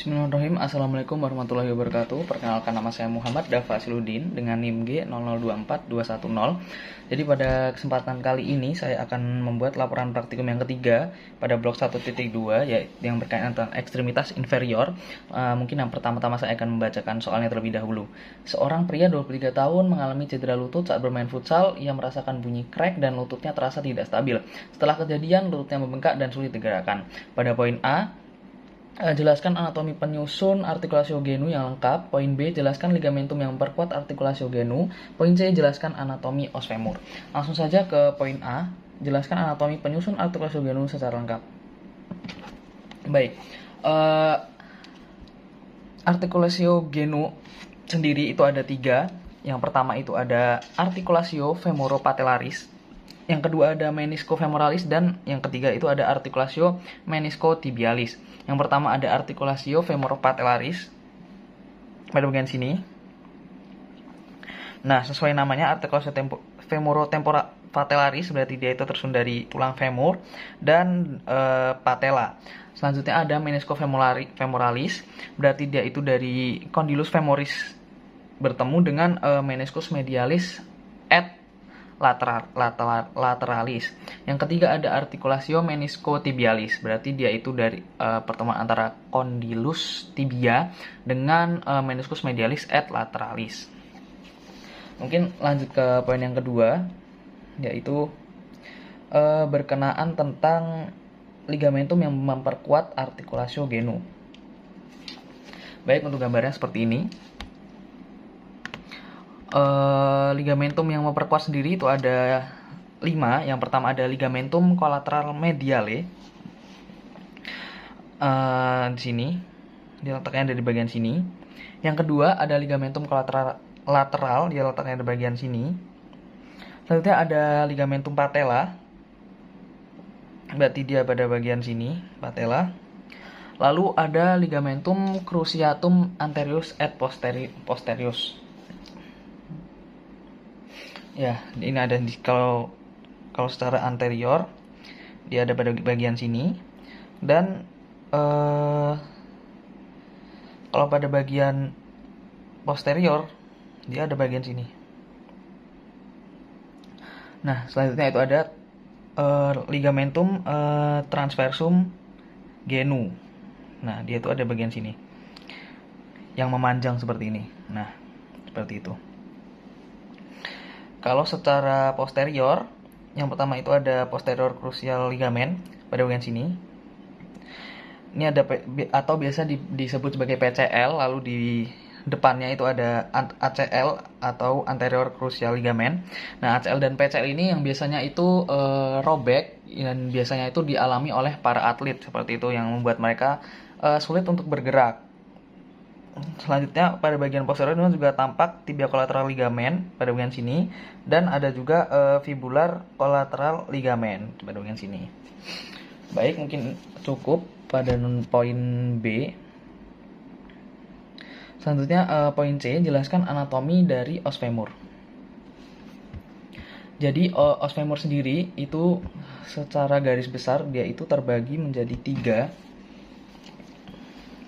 Bismillahirrahmanirrahim. Assalamualaikum warahmatullahi wabarakatuh. Perkenalkan, nama saya Muhammad Dafa Siludin dengan NIM G 0024210. Jadi pada kesempatan kali ini saya akan membuat laporan praktikum yang ketiga pada blok 1.2 yaitu yang berkaitan tentang ekstremitas inferior. Mungkin yang pertama-tama saya akan membacakan soalnya terlebih dahulu. Seorang pria 23 tahun mengalami cedera lutut saat bermain futsal. Ia merasakan bunyi crack dan lututnya terasa tidak stabil. Setelah kejadian, lututnya membengkak dan sulit digerakkan. Pada poin A, jelaskan anatomi penyusun artikulasio-genu yang lengkap. Poin B, jelaskan ligamentum yang memperkuat artikulasio-genu. Poin C, jelaskan anatomi os femur. Langsung saja ke poin A, jelaskan anatomi penyusun artikulasio-genu secara lengkap. Baik, artikulasio-genu sendiri itu ada 3. Yang pertama itu ada artikulasio femoropatellaris. Yang kedua ada meniscofemoralis, dan yang ketiga itu ada artikulasio meniscotibialis. Yang pertama ada artikulasio femoropatellaris pada bagian sini. Nah, sesuai namanya artikulasio femoropatellaris berarti dia itu tersusun dari tulang femur dan patella. Selanjutnya ada meniscofemoralis, berarti dia itu dari condylus femoris bertemu dengan meniscus medialis et lateralis. Yang ketiga ada artikulasio meniscotibialis, berarti dia itu dari pertemuan antara condylus tibia dengan meniscus medialis et lateralis. Mungkin lanjut ke poin yang kedua, yaitu berkenaan tentang ligamentum yang memperkuat artikulasio genu. Baik, untuk gambarnya seperti ini. Ligamentum yang memperkuat sendiri itu ada 5. Yang pertama ada ligamentum collateral mediale. Di sini dia letaknya ada di bagian sini. Yang kedua ada ligamentum collateral lateral, dia letaknya di bagian sini. Selanjutnya ada ligamentum patella, berarti dia pada bagian sini, patella. Lalu ada ligamentum cruciatum anterius et posterius. Ya, ini ada kalau secara anterior dia ada pada bagian sini, dan kalau pada bagian posterior dia ada bagian sini. Nah, selanjutnya itu ada ligamentum transversum genu. Nah, dia itu ada bagian sini yang memanjang seperti ini. Nah, seperti itu. Kalau secara posterior, yang pertama itu ada posterior crucial ligament pada bagian sini. Ini ada atau biasa disebut sebagai PCL, lalu di depannya itu ada ACL atau anterior crucial ligament. Nah, ACL dan PCL ini yang biasanya itu robek, dan biasanya itu dialami oleh para atlet seperti itu, yang membuat mereka sulit untuk bergerak. Selanjutnya pada bagian posterior ini juga tampak tibia collateral ligament pada bagian sini, dan ada juga fibular collateral ligament pada bagian sini. Baik, mungkin cukup pada poin B. Selanjutnya poin C, jelaskan anatomi dari os femur. Jadi os femur sendiri itu secara garis besar dia itu terbagi menjadi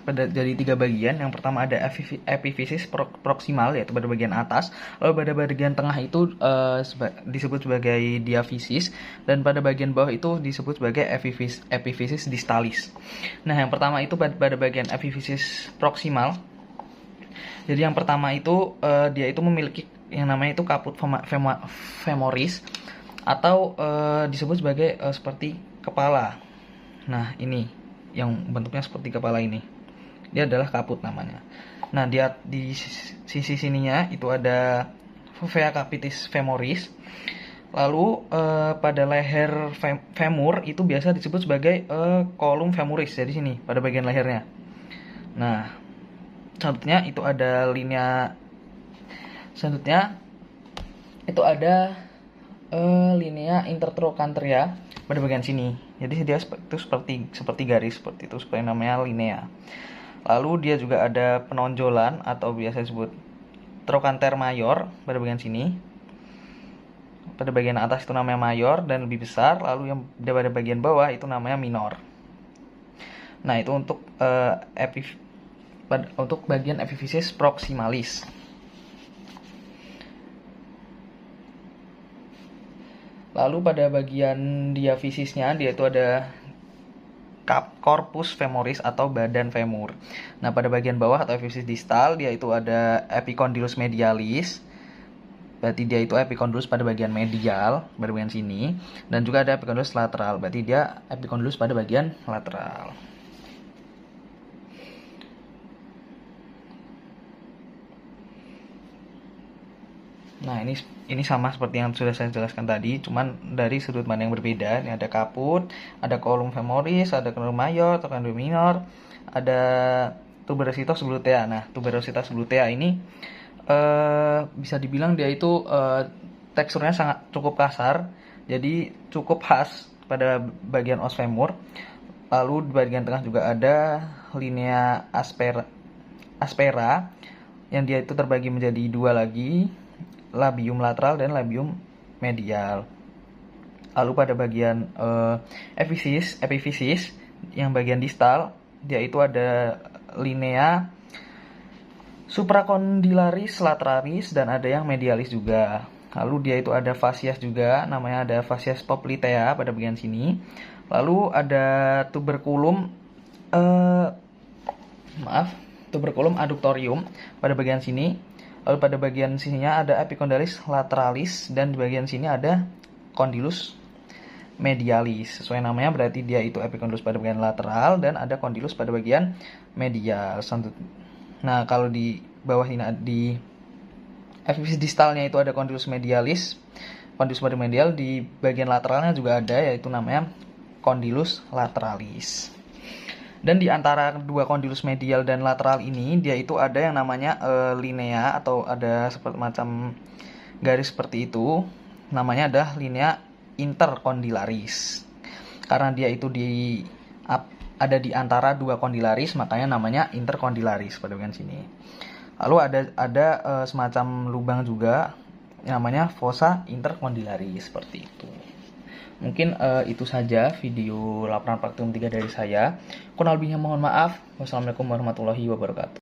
3 bagian. Yang pertama ada epifisis proksimal, yaitu pada bagian atas. Lalu pada bagian tengah itu disebut sebagai diafisis, dan pada bagian bawah itu disebut sebagai epifisis distalis. Nah, yang pertama itu pada bagian epifisis proksimal. Jadi yang pertama itu dia itu memiliki yang namanya itu caput femoris, atau disebut sebagai seperti kepala. Nah, ini yang bentuknya seperti kepala ini. Dia adalah caput namanya. Nah, dia di sisi sininya itu ada fovea capitis femoris. Lalu pada leher femur itu biasa disebut sebagai column femoris, jadi sini pada bagian lehernya. Nah, selanjutnya itu ada linea. Selanjutnya itu ada linea intertrochantria pada bagian sini. Jadi dia itu seperti garis seperti itu, seperti namanya linea. Lalu dia juga ada penonjolan atau biasa disebut trochanter mayor pada bagian sini. Pada bagian atas itu namanya mayor dan lebih besar, lalu yang pada bagian bawah itu namanya minor. Nah, itu untuk untuk bagian epiphysis proximalis. Lalu pada bagian diafisisnya dia itu ada corpus femoris atau badan femur. Nah, pada bagian bawah atau epiphysis distal dia itu ada epicondylus medialis. Berarti dia itu epicondylus pada bagian medial, pada bagian sini, dan juga ada epicondylus lateral. Berarti dia epicondylus pada bagian lateral. Nah, ini sama seperti yang sudah saya jelaskan tadi, cuman dari sudut pandang yang berbeda. Ini ada kaput, ada column femoris, ada condylus mayor atau condylus minor, ada tuberositas glutea. Nah, tuberositas glutea ini bisa dibilang dia itu teksturnya sangat cukup kasar, jadi cukup khas pada bagian os femur. Lalu di bagian tengah juga ada linea aspera yang dia itu terbagi menjadi dua lagi, labium lateral dan labium medial. Lalu pada bagian epiphysis yang bagian distal, dia itu ada linea supracondylaris lateralis dan ada yang medialis juga. Lalu dia itu ada fascias juga, namanya ada fascias poplitea pada bagian sini. Lalu ada tuberculum adductorium pada bagian sini. Lalu pada bagian sininya ada epicondylis lateralis dan di bagian sini ada condylus medialis. Sesuai namanya berarti dia itu epicondylus pada bagian lateral dan ada condylus pada bagian medial. Nah, kalau di bawah ini di epiphysis distalnya itu ada condylus medialis, condylus pada medial, di bagian lateralnya juga ada yaitu namanya condylus lateralis. Dan di antara dua condylus medial dan lateral ini dia itu ada yang namanya linea atau ada seperti macam garis seperti itu, namanya ada linea intercondylaris. Karena dia itu ada di antara dua condylaris, makanya namanya intercondylaris pada bagian sini. Lalu ada semacam lubang juga namanya fossa intercondylaris seperti itu. Mungkin itu saja video laporan praktikum 3 dari saya. Kurang lebihnya mohon maaf. Wassalamualaikum warahmatullahi wabarakatuh.